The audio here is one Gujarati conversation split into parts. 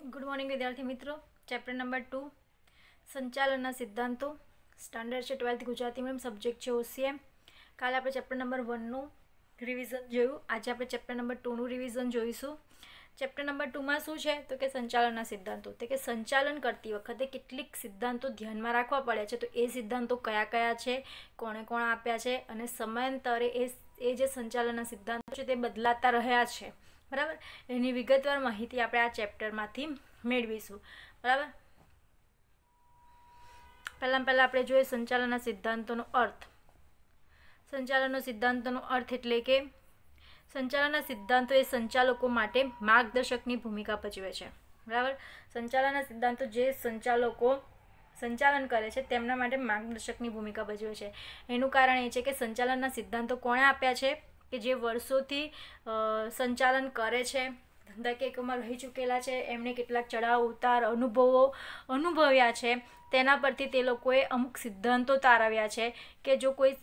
गुड मॉर्निंग विद्यार्थी मित्रों। चैप्टर नंबर 2 संचालनना सिद्धांतों स्टैंडर्ड है 12th गुजराती मीडियम सब्जेक्ट है ओसीएम। काले આપણે ચેપ્ટર નંબર 1નું રિવિઝન જોયું, આજે આપણે ચેપ્ટર નંબર 2નું રિવિઝન જોઈશું। ચેપ્ટર નંબર 2માં શું છે તો કે સંચાલનના સિદ્ધાંતો, તો કે સંચાલન કરતી વખતે કેટલીક સિદ્ધાંતો ધ્યાનમાં રાખવા પડે છે। તો એ સિદ્ધાંતો કયા કયા છે, કોણે કોણ આપ્યા છે અને સમયાંતરે એ જે સંચાલનના સિદ્ધાંતો છે તે બદલાતા રહ્યા છે, બરાબર। એની વિગતવાર માહિતી આપણે આ ચેપ્ટરમાંથી મેળવીશું, બરાબર। પહેલા આપણે જોઈએ સંચાલનના સિદ્ધાંતોનો અર્થ। સંચાલનનો સિદ્ધાંતોનો અર્થ એટલે કે સંચાલનના સિદ્ધાંતો એ સંચાલકો માટે માર્ગદર્શકની ભૂમિકા ભજવે છે, બરાબર। સંચાલનના સિદ્ધાંતો જે સંચાલકો સંચાલન કરે છે તેમના માટે માર્ગદર્શકની ભૂમિકા ભજવે છે। એનું કારણ એ છે કે સંચાલનના સિદ્ધાંતો કોણે આપ્યા છે કે જે વર્ષોથી સંચાલન કરે છે, ધંધાકીય એકમમાં રહી ચૂકેલા છે, એમને કેટલાક ચડાવ ઉતાર અનુભવો અનુભવ્યા છે, તેના પરથી તે લોકોએ અમુક સિદ્ધાંતો તારવ્યા છે કે જો કોઈ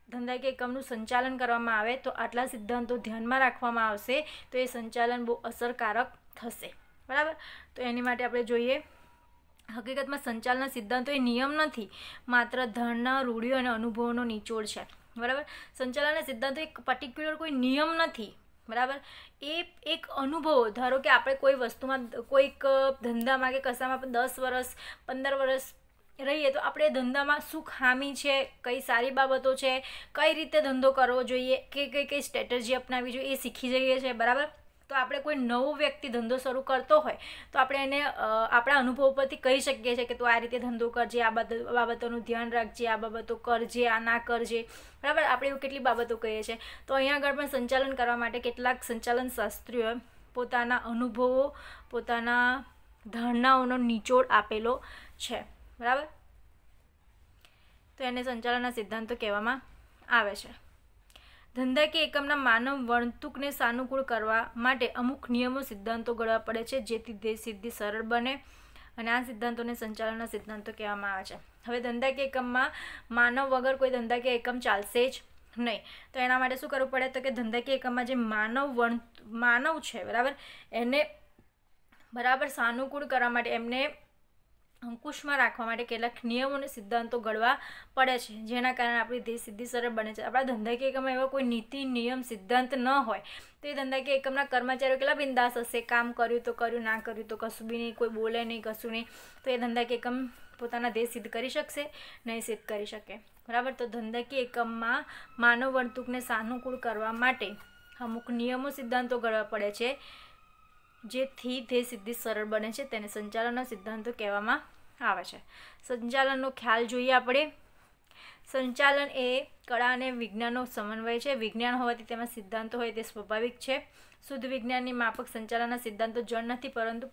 ધંધાકીય એકમનું સંચાલન કરવામાં આવે તો આટલા સિદ્ધાંતો ધ્યાનમાં રાખવામાં આવશે તો એ સંચાલન બહુ અસરકારક થશે, બરાબર। તો એની માટે આપણે જોઈએ હકીકતમાં સંચાલનના સિદ્ધાંતો એ નિયમ નથી, માત્ર ધારણા, રૂઢિઓ અને અનુભવોનો નિચોડ છે, બરાબર। સંચાલનના સિદ્ધાંતો એક પર્ટિક્યુલર કોઈ નિયમ નથી, બરાબર। એ એક અનુભવો, ધારો કે આપણે કોઈ વસ્તુમાં કોઈક ધંધામાં કે કશામાં 10 વર્ષ 15 વર્ષ રહીએ તો આપણે ધંધામાં શું ખામી છે, કઈ સારી બાબતો છે, કઈ રીતે ધંધો કરવો જોઈએ, કે કઈ સ્ટ્રેટેજી અપનાવવી જોઈએ એ શીખી જઈએ છીએ, બરાબર। તો આપણે કોઈ નવો વ્યક્તિ ધંધો શરૂ કરતો હોય તો આપણે એને આપણા અનુભવ પરથી કહી શકીએ છીએ કે તું આ રીતે ધંધો કરજે, આ બાબતોનું ધ્યાન રાખજે, આ બાબતો કરજે, આ ના કરજે, બરાબર। આપણે એવું કેટલી બાબતો કહીએ છીએ। તો અહીંયા આગળ પણ સંચાલન કરવા માટે કેટલાક સંચાલન શાસ્ત્રીઓએ પોતાના અનુભવો, પોતાના ધારણાઓનો નિચોડ આપેલો છે, બરાબર। તો એને સંચાલનના સિદ્ધાંતો કહેવામાં આવે છે। ધંધાકીય એકમના માનવ વર્તણૂકને સાનુકૂળ કરવા માટે અમુક નિયમો સિદ્ધાંતો ઘડવા પડે છે જેથી ધ્યેય સિદ્ધિ સરળ બને અને આ સિદ્ધાંતોને સંચાલનના સિદ્ધાંતો કહેવામાં આવે છે। હવે ધંધાકીય એકમમાં માનવ વગર કોઈ ધંધાકીય એકમ ચાલશે જ નહીં, તો એના માટે શું કરવું પડે તો કે ધંધાકીય એકમમાં જે માનવ છે, બરાબર, એને બરાબર સાનુકૂળ કરવા માટે એમને અંકુશમાં રાખવા માટે કેટલાક નિયમો અને સિદ્ધાંતો ઘડવા પડે છે જેના કારણે આપણી ધ્યેય સિદ્ધિ સરળ બને છે। આપણા ધંધાકીય એકમમાં એવા કોઈ નીતિ નિયમ સિદ્ધાંત ન હોય તો એ ધંધાકીય એકમના કર્મચારીઓ કેટલા બિંદાસ હશે, કામ કર્યું તો કર્યું, ના કર્યું તો કશું બી નહીં, કોઈ બોલે નહીં, કશું નહીં, તો એ ધંધાકીય એકમ પોતાના ધ્યેય સિદ્ધ કરી શકશે નહીં, સિદ્ધ કરી શકે, બરાબર। તો ધંધાકીય એકમમાં માનવ વર્તણૂકને સાનુકૂળ કરવા માટે અમુક નિયમો સિદ્ધાંતો ઘડવા પડે છે જેથી ધ્યેય સિદ્ધિ સરળ બને છે, તેને સંચાલનના સિદ્ધાંતો કહેવામાં આવે છે। સંચાલનનો ખ્યાલ જોઈએ આપણે। સંચાલન એ કળા અને વિજ્ઞાનનો સમન્વય છે। વિજ્ઞાન હોવાથી તેમાં સિદ્ધાંતો હોય તે સ્વાભાવિક છે। શુદ્ધ વિજ્ઞાનની માફક સંચાલનના સિદ્ધાંતો જળ નથી પરંતુ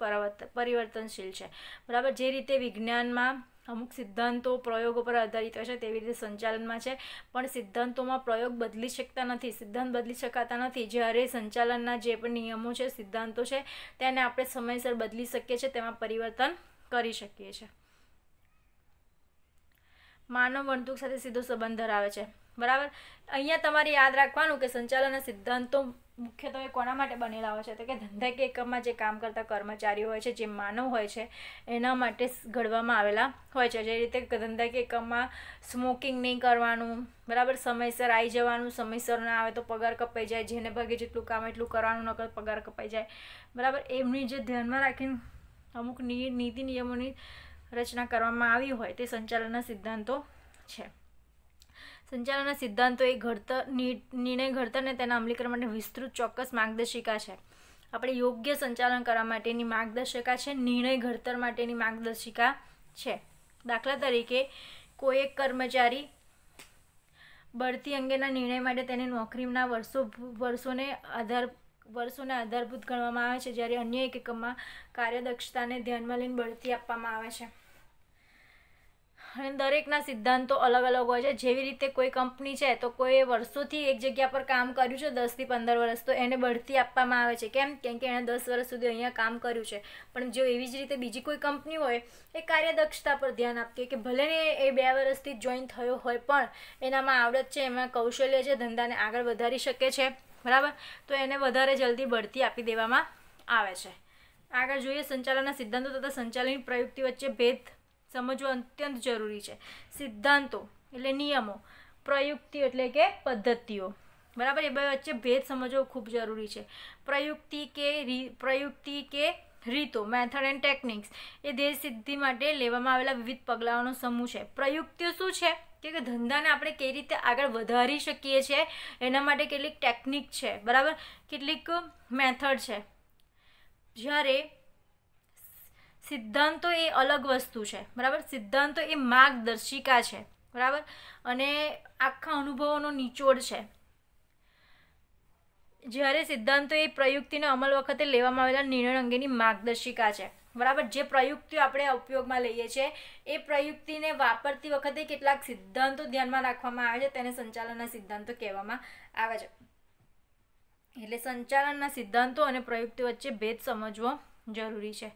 પરિવર્તનશીલ છે, બરાબર। જે રીતે વિજ્ઞાનમાં અમુક સિદ્ધાંતો પ્રયોગો પર આધારિત હોય છે તેવી રીતે સંચાલનમાં છે, પણ સિદ્ધાંતોમાં પ્રયોગ બદલી શકતા નથી, સિદ્ધાંત બદલી શકાતા નથી। જ્યારે સંચાલનના જે પણ નિયમો છે, સિદ્ધાંતો છે, તેને આપણે સમયસર બદલી શકીએ છીએ, તેમાં પરિવર્તન કરી શકીએ છીએ। માનવ વર્તણૂક સાથે સીધો સંબંધ ધરાવે છે, બરાબર। અહીંયા તમારે યાદ રાખવાનું કે સંચાલનના સિદ્ધાંતો મુખ્યત્વે કોના માટે બનેલા હોય છે તો કે ધંધાકીય એકમમાં જે કામ કરતા કર્મચારીઓ હોય છે, જે માનવ હોય છે, એના માટે ઘડવામાં આવેલા હોય છે। જે રીતે ધંધાકીય એકમમાં સ્મોકિંગ નહીં કરવાનું, બરાબર, સમયસર આવી જવાનું, સમયસર ના આવે તો પગાર કપાઈ જાય, જેને ભાગે જેટલું કામ એટલું કરવાનું, નકર પગાર કપાઈ જાય, બરાબર। એમની જે ધ્યાનમાં રાખીને અમુક નીતિ નિયમોની રચના કરવામાં આવી હોય તે સંચાલનના સિદ્ધાંતો છે। સંચાલનના સિદ્ધાંતો એ નિર્ણય ઘડતર અને તેના અમલીકરણ માટે વિસ્તૃત ચોક્કસ માર્ગદર્શિકા છે। આપણે યોગ્ય સંચાલન કરવા માટેની માર્ગદર્શિકા છે, નિર્ણય ઘડતર માટેની માર્ગદર્શિકા છે। દાખલા તરીકે કોઈ એક કર્મચારી બઢતી અંગેના નિર્ણય માટે તેની નોકરીના વર્ષોને આધારભૂત ગણવામાં આવે છે, જ્યારે અન્ય એક એકમમાં કાર્યદક્ષતાને ધ્યાનમાં લઈને બઢતી આપવામાં આવે છે। અને દરેકના સિદ્ધાંતો અલગ અલગ હોય છે। જેવી રીતે કોઈ કંપની છે તો કોઈ વર્ષોથી એક જગ્યા પર કામ કર્યું છે 10 થી 15 વર્ષ, તો એને બઢતી આપવામાં આવે છે, કેમ કે એણે 10 વર્ષ સુધી અહીંયા કામ કર્યું છે। પણ જો એવી જ રીતે બીજી કોઈ કંપની હોય એ કાર્યદક્ષતા પર ધ્યાન આપતી હોય કે ભલે ને એ 2 વર્ષથી જોઈન થયો હોય પણ એનામાં આવડત છે, એમાં કૌશલ્ય છે, ધંધાને આગળ વધારી શકે છે, બરાબર। તો એને વધારે જલ્દી બઢતી આપી દેવામાં આવે છે, આગળ જોઈએ સંચાલનના સિદ્ધાંતો તથા સંચાલનની પ્રયુક્તિ વચ્ચે ભેદ સમજવો અત્યંત જરૂરી છે. સિદ્ધાંતો એટલે નિયમો, પ્રયુક્તિ એટલે કે પદ્ધતિઓ, બરાબર, એ બે વચ્ચે ભેદ સમજવો ખૂબ જરૂરી છે. પ્રયુક્તિ કે રીતો, મેથડ એન્ડ ટેકનિક્સ એ ધ્યેય સિદ્ધિ માટે લેવામાં આવેલા વિવિધ પગલાઓનો સમૂહ છે. પ્રયુક્તિઓ શું છે કે ધંધાને આપણે કઈ રીતે આગળ વધારી શકીએ છીએ એના માટે કેટલીક ટેકનિક છે, બરાબર, કેટલીક મેથડ છે. જ્યારે સિદ્ધાંતો એ અલગ વસ્તુ છે, બરાબર. સિદ્ધાંતો એ માર્ગદર્શિકા છે, બરાબર, અને આખા અનુભવોનો નિચોડ છે. જ્યારે સિદ્ધાંતો એ પ્રયુક્તિના અમલ વખતે લેવામાં આવેલા નિર્ણય અંગેની માર્ગદર્શિકા છે, બરાબર. જે પ્રયુક્તિઓ આપણે ઉપયોગમાં લઈએ છીએ એ પ્રયુક્તિને વાપરતી વખતે કેટલાક સિદ્ધાંતો ધ્યાનમાં રાખવામાં આવે છે, તેને સંચાલનના સિદ્ધાંતો કહેવામાં આવે છે. એટલે સંચાલનના સિદ્ધાંતો અને પ્રયુક્તિ વચ્ચે ભેદ સમજવો જરૂરી છે.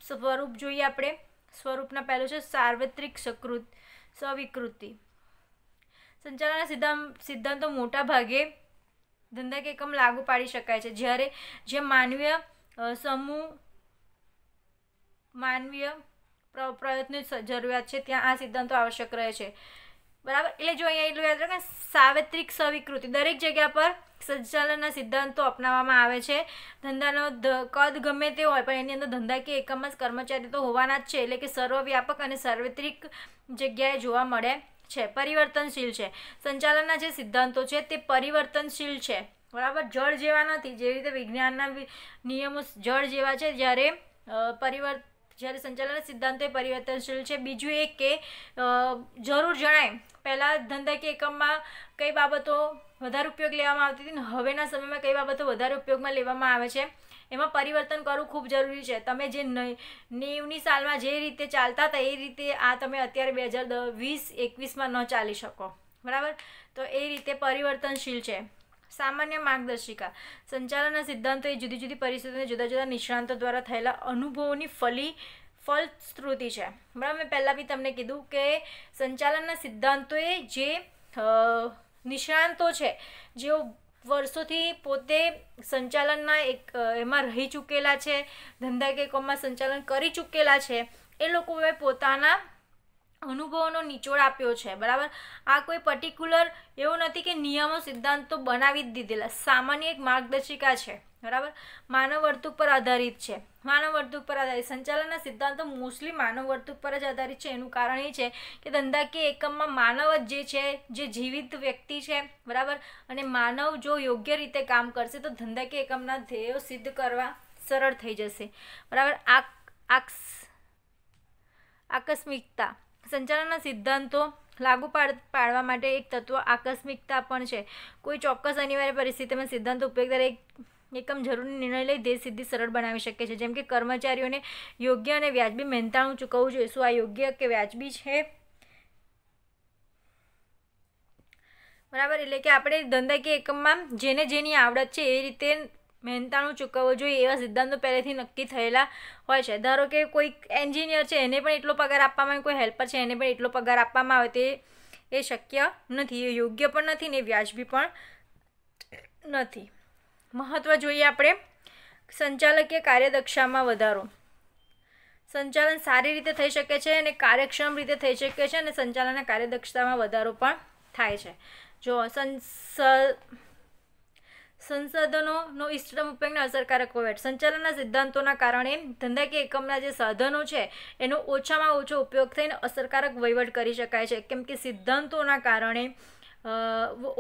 સ્વરૂપ જોઈએ આપણે. સ્વરૂપના પહેલું છે સાર્વત્રિક સ્વીકૃતિ. સંચાલનના સિદ્ધાંતો મોટા ભાગે ધંધા કે એકમ લાગુ પાડી શકાય છે જ્યારે જે માનવીય પ્રયત્નની જરૂરિયાત છે ત્યાં આ સિદ્ધાંતો આવશ્યક રહે છે, બરાબર. એટલે જો અહીંયા એટલું યાદ રાખો કે સાર્વત્રિક સ્વીકૃતિ દરેક જગ્યા પર સંચાલનના સિદ્ધાંતો અપનાવવામાં આવે છે. ધંધાનો કદ ગમે તે હોય પણ એની અંદર ધંધાકીય એકમ જ કર્મચારી તો હોવાના જ છે, એટલે કે સર્વવ્યાપક અને સાર્વત્રિક જગ્યાએ જોવા મળે છે. પરિવર્તનશીલ છે. સંચાલનના જે સિદ્ધાંતો છે તે પરિવર્તનશીલ છે, બરાબર. જળ જેવા નથી, જેવી રીતે વિજ્ઞાનના નિયમો જળ જેવા છે, જ્યારે સંચાલનના સિદ્ધાંતો એ પરિવર્તનશીલ છે. બીજું એક કે જરૂર જણાય પહેલાં ધંધાકીય એકમમાં કઈ બાબતો વધારે ઉપયોગ લેવામાં આવતી હતી ને હવેના સમયમાં કઈ બાબતો વધારે ઉપયોગમાં લેવામાં આવે છે, એમાં પરિવર્તન કરવું ખૂબ જરૂરી છે. તમે જે 90ની સાલમાં જે રીતે ચાલતા હતા એ રીતે આ તમે અત્યારે 2020-21માં ન ચાલી શકો, બરાબર. તો એ રીતે પરિવર્તનશીલ છે. સામાન્ય માર્ગદર્શિકા. સંચાલનના સિદ્ધાંતો એ જુદી જુદી પરિસ્થિતિઓને જુદા જુદા નિષ્ણાંતો દ્વારા થયેલા અનુભવોની ફલશ્રુતિ છે, બરાબર. મેં પહેલાં બી તમને કીધું કે સંચાલનના સિદ્ધાંતોએ જે નિષ્ણાંતો છે જેઓ વર્ષોથી પોતે સંચાલનના એમાં રહી ચૂકેલા છે, ધંધા કે એકમમાં સંચાલન કરી ચૂકેલા છે, એ લોકોએ પોતાના અનુભવોનો નિચોડ આપ્યો છે, બરાબર. આ કોઈ પર્ટિક્યુલર એવું નથી કે નિયમો સિદ્ધાંતો બનાવી જ દીધેલા, સામાન્ય એક માર્ગદર્શિકા છે, બરાબર. માનવ વર્તણૂક પર આધારિત છે. માનવ વર્તણૂક પર આધારિત સંચાલનના સિદ્ધાંતો મોસ્ટલી માનવ વર્તણૂક પર જ આધારિત છે. એનું કારણ એ છે કે ધંધાકીય એકમમાં માનવ જ જે છે, જે જીવિત વ્યક્તિ છે, બરાબર, અને માનવ જો યોગ્ય રીતે કામ કરશે તો ધંધાકીય એકમના ધ્યેયો સિદ્ધ કરવા સરળ થઈ જશે, બરાબર. આકસ્મિકતા. સંચાલનના સિદ્ધાંતો લાગુ પાડવા માટે એક તત્વ આકસ્મિકતા પણ છે. કોઈ ચોક્કસ અનિવાર્ય પરિસ્થિતિમાં સિદ્ધાંતો ઉપયોગ દ્વારા એકમ જરૂરી નિર્ણય લઈ ધ્યેય સિદ્ધિ સરળ બનાવી શકે છે. જેમ કે કર્મચારીઓને યોગ્ય અને વ્યાજબી મહેનતાણું ચૂકવવું જોઈએ. શું આ યોગ્ય કે વ્યાજબી છે, બરાબર. એટલે કે આપણે ધંધાકીય એકમમાં જેને જેની આવડત છે એ રીતે મહેનતાણું ચૂકવવું જોઈએ, એવા સિદ્ધાંતો પહેલેથી નક્કી થયેલા હોય છે. ધારો કે કોઈ એન્જિનિયર છે એને પણ એટલો પગાર આપવામાં આવે, કોઈ હેલ્પર છે એને પણ એટલો પગાર આપવામાં આવે, તે એ શક્ય નથી, એ યોગ્ય પણ નથી ને વ્યાજબી પણ નથી. મહત્વ જોઈએ આપણે. સંચાલકીય કાર્યદક્ષતામાં વધારો. સંચાલન સારી રીતે થઈ શકે છે અને કાર્યક્ષમ રીતે થઈ શકે છે, અને સંચાલનના કાર્યદક્ષતામાં વધારો પણ થાય છે. જો સંસાધનોનો ઇષ્ટતમ ઉપયોગને અસરકારક વહીવટ. સંચાલનના સિદ્ધાંતોના કારણે ધંધાકીય એકમના જે સાધનો છે એનો ઓછામાં ઓછો ઉપયોગ થઈને અસરકારક વહીવટ કરી શકાય છે, કેમ કે સિદ્ધાંતોના કારણે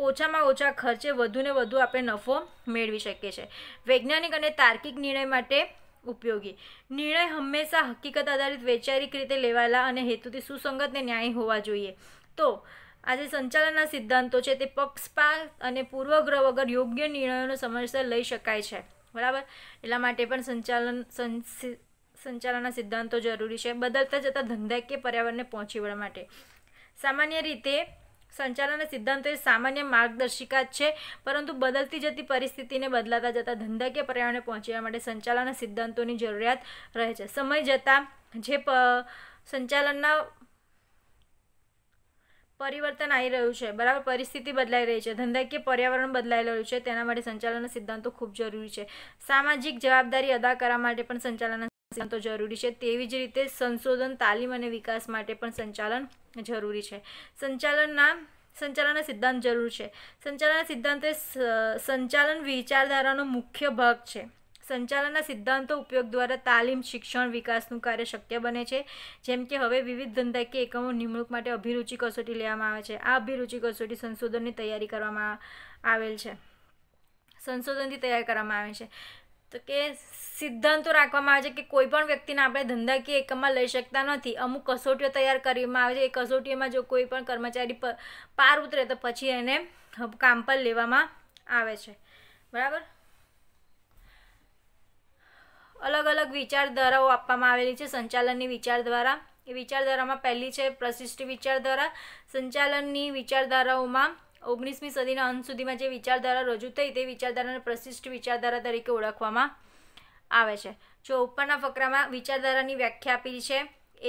ઓછામાં ઓછા ખર્ચે વધુને વધુ આપણે નફો મેળવી શકીએ છીએ. વૈજ્ઞાનિક અને તાર્કિક નિર્ણય માટે ઉપયોગી. નિર્ણય હંમેશા હકીકત આધારિત વૈચારિક રીતે લેવાયેલા અને હેતુથી સુસંગત ને ન્યાયી હોવા જોઈએ. તો આ જે સંચાલનના સિદ્ધાંતો છે તે પક્ષપાત અને પૂર્વગ્રહ વગર યોગ્ય નિર્ણયોનો સમયસર લઈ શકાય છે, બરાબર. એટલા માટે પણ સંચાલનના સિદ્ધાંતો જરૂરી છે. બદલતા જતા ધંધાકીય પર્યાવરણને પહોંચી વળવા માટે. સામાન્ય રીતે સંચાલનના સિદ્ધાંતો એ સામાન્ય માર્ગદર્શિકા જ છે, પરંતુ બદલતી જતી પરિસ્થિતિને બદલાતા જતા ધંધાકીય પર્યાવરણને પહોંચવા માટે સંચાલનના સિદ્ધાંતોની જરૂરિયાત રહે છે. સમય જતાં જે સંચાલનના પરિવર્તન આવી રહ્યું છે, બરાબર, પરિસ્થિતિ બદલાઈ રહી છે, ધંધાકીય પર્યાવરણ બદલાઈ રહ્યું છે, તેના માટે સંચાલનના સિદ્ધાંતો ખૂબ જરૂરી છે. સામાજિક જવાબદારી અદા કરવા માટે પણ સંચાલનના સિદ્ધાંતો જરૂરી છે. તેવી જ રીતે સંશોધન, તાલીમ અને વિકાસ માટે પણ સંચાલન જરૂરી છે. સંચાલનના સિદ્ધાંત જરૂર છે. સંચાલનના સિદ્ધાંત એ સંચાલન વિચારધારાનો મુખ્ય ભાગ છે. સંચાલનના સિદ્ધાંતો ઉપયોગ દ્વારા તાલીમ, શિક્ષણ, વિકાસનું કાર્ય શક્ય બને છે. જેમ કે હવે વિવિધ ધંધાકીય એકમો નિમણૂક માટે અભિરુચિ કસોટી લેવામાં આવે છે. આ અભિરુચિ કસોટી સંશોધનની તૈયારી કરવામાં આવેલ છે. સંશોધનથી તૈયાર કરવામાં આવે છે. તો કે સિદ્ધાંતો રાખવામાં આવે છે કે કોઈ પણ વ્યક્તિને આપણે ધંધાકીય એકમમાં લઈ શકતા નથી. અમુક કસોટીઓ તૈયાર કરવામાં આવે છે. એ કસોટીમાં જો કોઈ પણ કર્મચારી પાર ઉતરે તો પછી એને કામ પર લેવામાં આવે છે, બરાબર. અલગ અલગ વિચારધારાઓ આપવામાં આવેલી છે સંચાલનની વિચારધારા. એ વિચારધારામાં પહેલી છે પ્રશિષ્ટ વિચારધારા. સંચાલનની વિચારધારાઓમાં 19મી સદીના અંત સુધીમાં જે વિચારધારા રજૂ થઈ તે વિચારધારાને પ્રશિષ્ટ વિચારધારા તરીકે ઓળખવામાં આવે છે. જો ઉપરના ફકરામાં વિચારધારાની વ્યાખ્યા આપી છે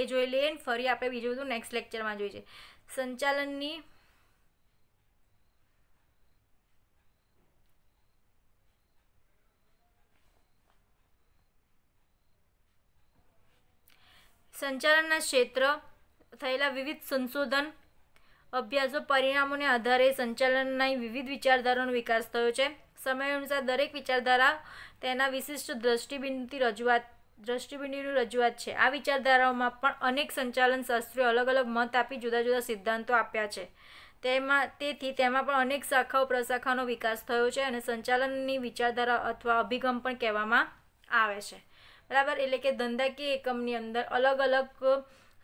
એ જોઈ લઈએ. ફરી આપણે બીજું બધું નેક્સ્ટ લેક્ચરમાં જોઈએ. સંચાલનના ક્ષેત્ર થયેલા વિવિધ સંશોધન, અભ્યાસો, પરિણામોને આધારે સંચાલનના વિવિધ વિચારધારાનો વિકાસ થયો છે. સમય અનુસાર દરેક વિચારધારા તેના વિશિષ્ટ દ્રષ્ટિબિંદુની રજૂઆત છે. આ વિચારધારાઓમાં પણ અનેક સંચાલન શાસ્ત્રીઓ અલગ અલગ મત આપી જુદા જુદા સિદ્ધાંતો આપ્યા છે. તેથી તેમાં પણ અનેક શાખાઓ પ્રશાખાનો વિકાસ થયો છે અને સંચાલનની વિચારધારા અથવા અભિગમ પણ કહેવામાં આવે છે, બરાબર. એટલે કે ધંધાકીય એકમની અંદર અલગ અલગ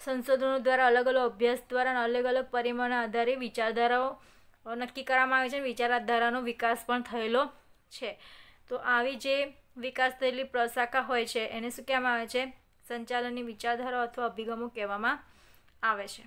સંશોધનો દ્વારા, અલગ અલગ અભ્યાસ દ્વારા અને અલગ અલગ પરિમાણના આધારે વિચારધારાઓ નક્કી કરવામાં આવે છે. વિચારધારાનો વિકાસ પણ થયેલો છે. તો આવી જે વિકાસ થયેલી પ્રશાખા હોય છે એને શું કહેવામાં આવે છે? સંચાલનની વિચારધારા અથવા અભિગમો કહેવામાં આવે છે.